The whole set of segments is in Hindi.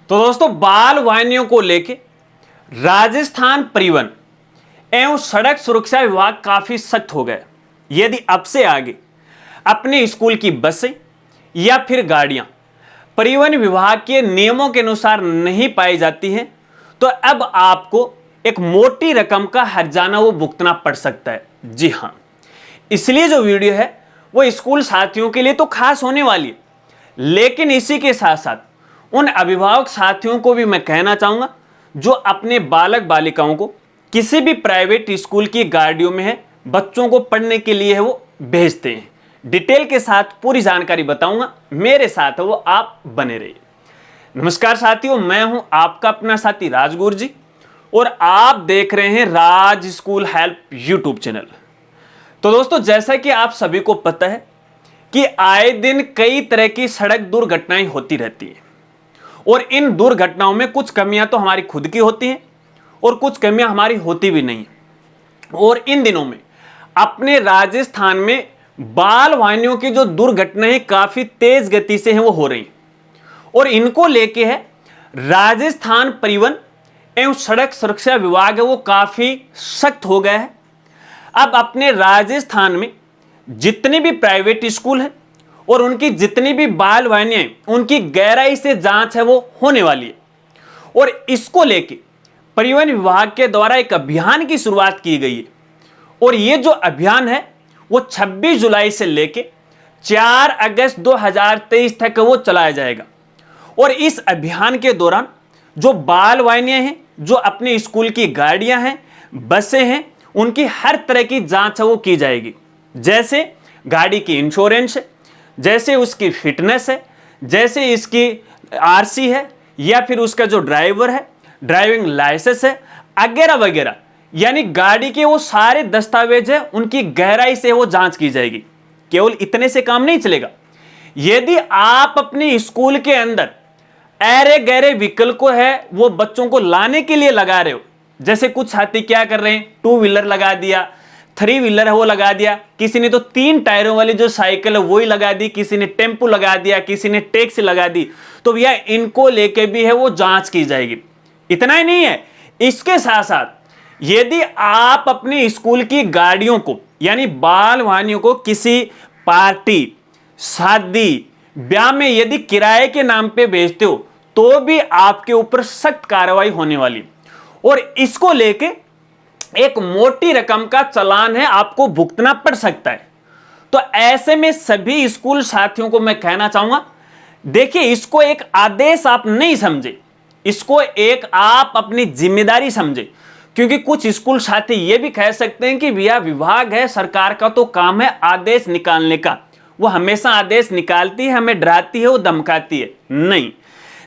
तो दोस्तों, बाल वाहिनियों को लेके राजस्थान परिवहन एवं सड़क सुरक्षा विभाग काफी सख्त हो गया। यदि अब से आगे अपने स्कूल की बसें या फिर गाड़ियां परिवहन विभाग के नियमों के अनुसार नहीं पाई जाती हैं, तो अब आपको एक मोटी रकम का हर्जाना वो भुगतना पड़ सकता है। जी हां, इसलिए जो वीडियो है वो स्कूल साथियों के लिए तो खास होने वाली है, लेकिन इसी के साथ साथ उन अभिभावक साथियों को भी मैं कहना चाहूंगा जो अपने बालक बालिकाओं को किसी भी प्राइवेट स्कूल की गाड़ियों में है बच्चों को पढ़ने के लिए है वो भेजते हैं। डिटेल के साथ पूरी जानकारी बताऊंगा, मेरे साथ है वो आप बने रहिए। नमस्कार साथियों, मैं हूं आपका अपना साथी राजगुरु जी और आप देख रहे हैं राज स्कूल हेल्प यूट्यूब चैनल। तो दोस्तों, जैसा कि आप सभी को पता है कि आए दिन कई तरह की सड़क दुर्घटनाएं होती रहती हैं और इन दुर्घटनाओं में कुछ कमियां तो हमारी खुद की होती हैं और कुछ कमियां हमारी होती भी नहीं। और इन दिनों में अपने राजस्थान में बाल वाहिनियों की जो दुर्घटनाएं काफी तेज गति से हैं वो हो रही हैं और इनको लेके है राजस्थान परिवहन एवं सड़क सुरक्षा विभाग है वो काफी सख्त हो गया है। अब अपने राजस्थान में जितने भी प्राइवेट स्कूल हैं और उनकी जितनी भी बाल वाहिनियां हैं उनकी गहराई से जांच है वो होने वाली है और इसको लेके परिवहन विभाग के द्वारा एक अभियान की शुरुआत की गई है और ये जो अभियान है वो 26 जुलाई से लेके 4 अगस्त 2023 तक वो चलाया जाएगा। और इस अभियान के दौरान जो बाल वाहिनियां हैं, जो अपने स्कूल की गाड़ियां हैं, बसें हैं, उनकी हर तरह की जांच है वो की जाएगी। जैसे गाड़ी की इंश्योरेंस है, जैसे उसकी फिटनेस है, जैसे इसकी आरसी है या फिर उसका जो ड्राइवर है, ड्राइविंग लाइसेंस है, वगैरह वगैरह, यानी गाड़ी के वो सारे दस्तावेज है उनकी गहराई से वो जांच की जाएगी। केवल इतने से काम नहीं चलेगा। यदि आप अपने स्कूल के अंदर ऐरे गहरे व्हीकल को है वो बच्चों को लाने के लिए लगा रहे हो, जैसे कुछ साथी क्या कर रहे हैं, 2 व्हीलर लगा दिया, 3 व्हीलर है वो लगा दिया, किसी ने तो 3 टायरों वाली जो साइकिल है वही लगा दी, किसी ने टेम्पो लगा दिया, किसी ने टैक्सी लगा दी, तो भैया इनको लेके भी है वो जांच की जाएगी। इतना ही नहीं है, इसके साथ साथ यदि आप अपने स्कूल की गाड़ियों को यानी बाल वाहिनियों को किसी पार्टी, शादी, ब्याह में यदि किराए के नाम पे भेजते हो तो भी आपके ऊपर सख्त कार्रवाई होने वाली और इसको लेके एक मोटी रकम का चालान है आपको भुगतना पड़ सकता है। तो ऐसे में सभी स्कूल साथियों को मैं कहना चाहूंगा, देखिए इसको एक आदेश आप नहीं समझे, इसको एक आप अपनी जिम्मेदारी समझे। क्योंकि कुछ स्कूल साथी ये भी कह सकते हैं कि भैया विभाग है, सरकार का तो काम है आदेश निकालने का, वो हमेशा आदेश निकालती है, हमें डराती है, वो धमकाती है। नहीं,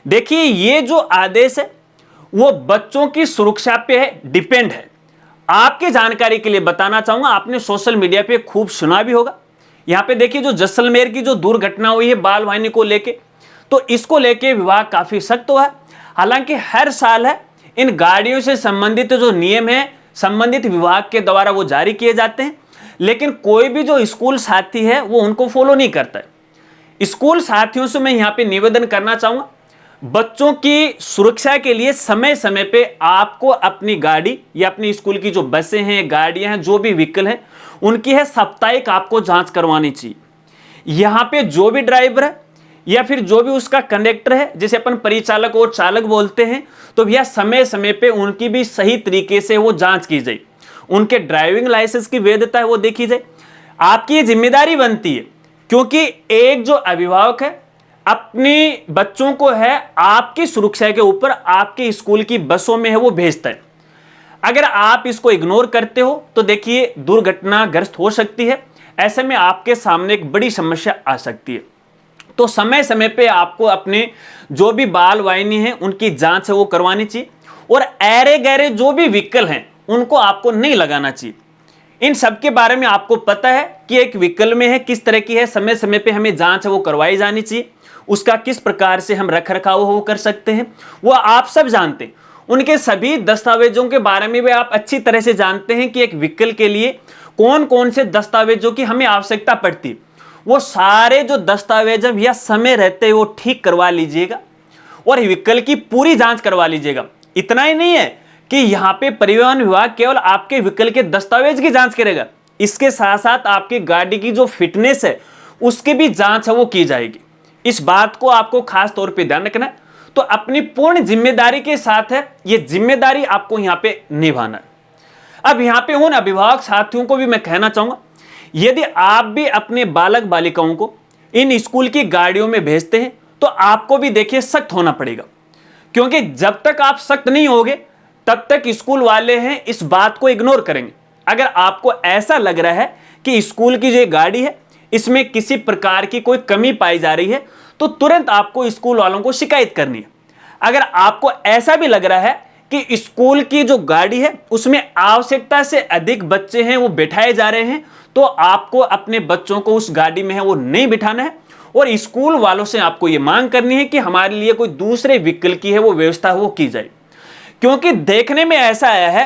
देखिए ये जो आदेश है वो बच्चों की सुरक्षा पे है, डिपेंड है। आपके जानकारी के लिए बताना चाहूंगा, आपने सोशल मीडिया पे खूब सुना भी होगा। यहां पे देखिए जो जैसलमेर की जो दुर्घटना हुई है बाल वाहिनी को लेके, तो इसको लेके विभाग काफी सख्त हुआ है। हालांकि हर साल है इन गाड़ियों से संबंधित जो नियम है संबंधित विभाग के द्वारा वो जारी किए जाते हैं, लेकिन कोई भी जो स्कूल साथी है वो उनको फॉलो नहीं करता है। स्कूल साथियों से मैं यहाँ पे निवेदन करना चाहूंगा, बच्चों की सुरक्षा के लिए समय समय पे आपको अपनी गाड़ी या अपनी स्कूल की जो बसें हैं, गाड़ियां हैं, जो भी व्हीकल हैं, उनकी है साप्ताहिक आपको जांच करवानी चाहिए। यहाँ पे जो भी ड्राइवर है या फिर जो भी उसका कंडक्टर है, जिसे अपन परिचालक और चालक बोलते हैं, तो भैया समय समय पे उनकी भी सही तरीके से वो जांच की जाए, उनके ड्राइविंग लाइसेंस की वैधता है वो देखी जाए। आपकी ये जिम्मेदारी बनती है, क्योंकि एक जो अभिभावक है अपने बच्चों को है आपकी सुरक्षा के ऊपर आपके स्कूल की बसों में है वो भेजता है। अगर आप इसको इग्नोर करते हो तो देखिए दुर्घटनाग्रस्त हो सकती है, ऐसे में आपके सामने एक बड़ी समस्या आ सकती है। तो समय समय पे आपको अपने जो भी बाल वाहिनी है उनकी जांच है वो करवानी चाहिए और ऐरे गहरे जो भी व्हीकल हैं उनको आपको नहीं लगाना चाहिए। इन सब के बारे में आपको पता है कि एक व्हीकल में है किस तरह की है, समय समय पे हमें जांच है वो करवाई जानी चाहिए, उसका किस प्रकार से हम रख रखाव वो कर सकते हैं वो आप सब जानते हैं। उनके सभी दस्तावेजों के बारे में भी आप अच्छी तरह से जानते हैं कि एक व्हीकल के लिए कौन कौन से दस्तावेजों की हमें आवश्यकता पड़ती है। वो सारे जो दस्तावेज है भैया समय रहते वो ठीक करवा लीजिएगा और व्हीकल की पूरी जांच करवा लीजिएगा। इतना ही नहीं है कि यहां पे परिवहन विभाग केवल आपके व्हीकल के दस्तावेज की जांच करेगा, इसके साथ साथ आपकी गाड़ी की जो फिटनेस है उसकी भी जांच है वो की जाएगी। इस बात को आपको खास तौर पे ध्यान रखना है। तो अपनी पूर्ण जिम्मेदारी के साथ है ये जिम्मेदारी आपको यहां पे निभाना है। अब यहां पे उन अभिभावक साथियों को भी मैं कहना चाहूंगा, यदि आप भी अपने बालक बालिकाओं को इन स्कूल की गाड़ियों में भेजते हैं तो आपको भी देखिए सख्त होना पड़ेगा, क्योंकि जब तक आप सख्त नहीं होगे तब तक स्कूल वाले हैं इस बात को इग्नोर करेंगे। अगर आपको ऐसा लग रहा है कि स्कूल की जो गाड़ी है इसमें किसी प्रकार की कोई कमी पाई जा रही है तो तुरंत आपको स्कूल वालों को शिकायत करनी है। अगर आपको ऐसा भी लग रहा है कि स्कूल की जो गाड़ी है उसमें आवश्यकता से अधिक बच्चे हैं वो बिठाए जा रहे हैं तो आपको अपने बच्चों को उस गाड़ी में है वो नहीं बिठाना है और स्कूल वालों से आपको ये मांग करनी है कि हमारे लिए कोई दूसरे व्हीकल की है वो व्यवस्था वो की जाए। क्योंकि देखने में ऐसा आया है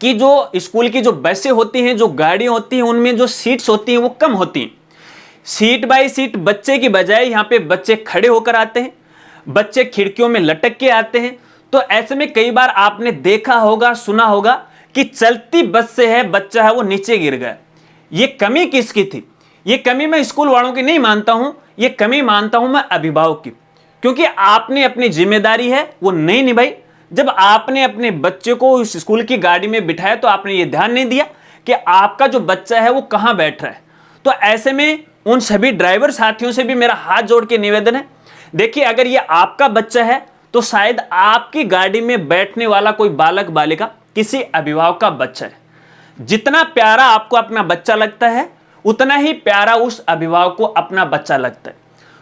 कि जो स्कूल की जो बसें होती हैं, जो गाड़ियां होती हैं, उनमें जो सीट्स होती हैं वो कम होती हैं। सीट बाय सीट बच्चे की बजाय यहाँ पे बच्चे खड़े होकर आते हैं, बच्चे खिड़कियों में लटक के आते हैं। तो ऐसे में कई बार आपने देखा होगा, सुना होगा कि चलती बस से है बच्चा है वो नीचे गिर गया। ये कमी किसकी थी? ये कमी मैं स्कूल वालों की नहीं मानता हूं, ये कमी मानता हूं मैं अभिभावक की, क्योंकि आपने अपनी जिम्मेदारी है वो नहीं निभाई। जब आपने अपने बच्चे को उस स्कूल की गाड़ी में बिठाया तो आपने ये ध्यान नहीं दिया कि आपका जो बच्चा है वो कहां बैठ रहा है। तो ऐसे में उन सभी ड्राइवर साथियों से भी मेरा हाथ जोड़ के निवेदन है, देखिए अगर ये आपका बच्चा है तो शायद आपकी गाड़ी में बैठने वाला कोई बालक बालिका किसी अभिभावक का बच्चा है। जितना प्यारा आपको अपना बच्चा लगता है उतना ही प्यारा उस अभिभावक को अपना बच्चा लगता है।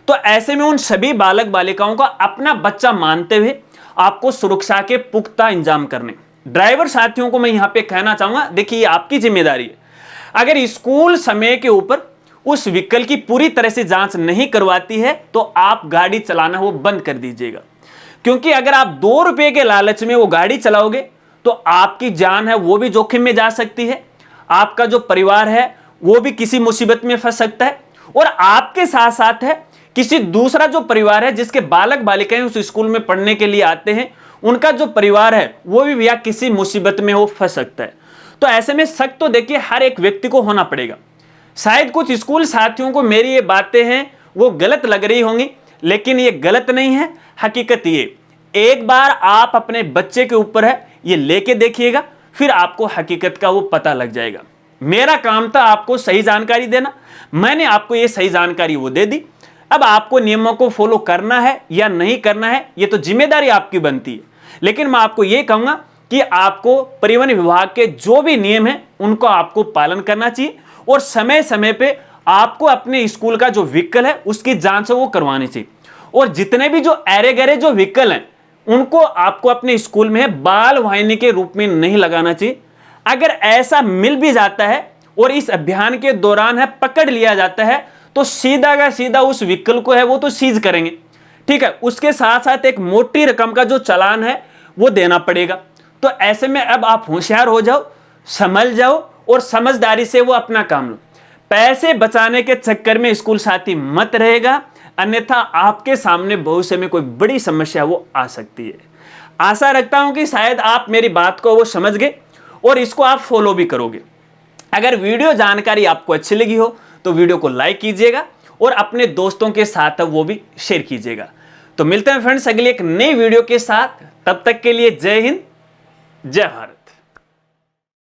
तो ऐसे में उन सभी बालक बालिकाओं का अपना बच्चा मानते हुए आपको सुरक्षा के पुख्ता इंतजाम करने। ड्राइवर साथियों को मैं यहां पे कहना चाहूंगा, देखिए ये आपकी जिम्मेदारी है। अगर स्कूल समय के ऊपर उस व्हीकल की पूरी तरह से जांच नहीं करवाती है तो आप गाड़ी चलाना वो बंद कर दीजिएगा, क्योंकि अगर आप 2 रुपए के लालच में वो गाड़ी चलाओगे तो आपकी जान है वो भी जोखिम में जा सकती है, आपका जो परिवार है वो भी किसी मुसीबत में फंस सकता है और आपके साथ साथ है किसी दूसरा जो परिवार है जिसके बालक बालिकाएं उस स्कूल में पढ़ने के लिए आते हैं उनका जो परिवार है वो भी भैया किसी मुसीबत में वो फंस सकता है। तो ऐसे में सख्त तो देखिए हर एक व्यक्ति को होना पड़ेगा। शायद कुछ स्कूल साथियों को मेरी ये बातें हैं वो गलत लग रही होंगी, लेकिन ये गलत नहीं है, हकीकत ये। एक बार आप अपने बच्चे के ऊपर है ये लेके देखिएगा, फिर आपको हकीकत का वो पता लग जाएगा। मेरा काम था आपको सही जानकारी देना, मैंने आपको ये सही जानकारी वो दे दी। अब आपको नियमों को फॉलो करना है या नहीं करना है ये तो जिम्मेदारी आपकी बनती है, लेकिन मैं आपको ये कहूंगा कि आपको परिवहन विभाग के जो भी नियम हैं उनको आपको पालन करना चाहिए और समय समय पे आपको अपने स्कूल का जो व्हीकल है उसकी जांच वो करवानी चाहिए। और जितने भी जो अरे गरे जो व्हीकल हैं उनको आपको अपने स्कूल में बाल वाहिनी के रूप में नहीं लगाना चाहिए। अगर ऐसा मिल भी जाता है और इस अभियान के दौरान है पकड़ लिया जाता है तो सीधा का सीधा उस व्हीकल को है वो तो सीज करेंगे, ठीक है, उसके साथ साथ एक मोटी रकम का जो चालान है वो देना पड़ेगा। तो ऐसे में अब आप होशियार हो जाओ, समझ जाओ और समझदारी से वो अपना काम लो। पैसे बचाने के चक्कर में स्कूल साथी मत रहेगा, अन्यथा आपके सामने भविष्य में कोई बड़ी समस्या वो आ सकती है। आशा रखता हूं कि शायद आप मेरी बात को वो समझ गए और इसको आप फॉलो भी करोगे। अगर वीडियो जानकारी आपको अच्छी लगी हो तो वीडियो को लाइक कीजिएगा और अपने दोस्तों के साथ वो भी शेयर कीजिएगा। तो मिलते हैं फ्रेंड्स अगली एक नई वीडियो के साथ, तब तक के लिए जय हिंद, जय भारत।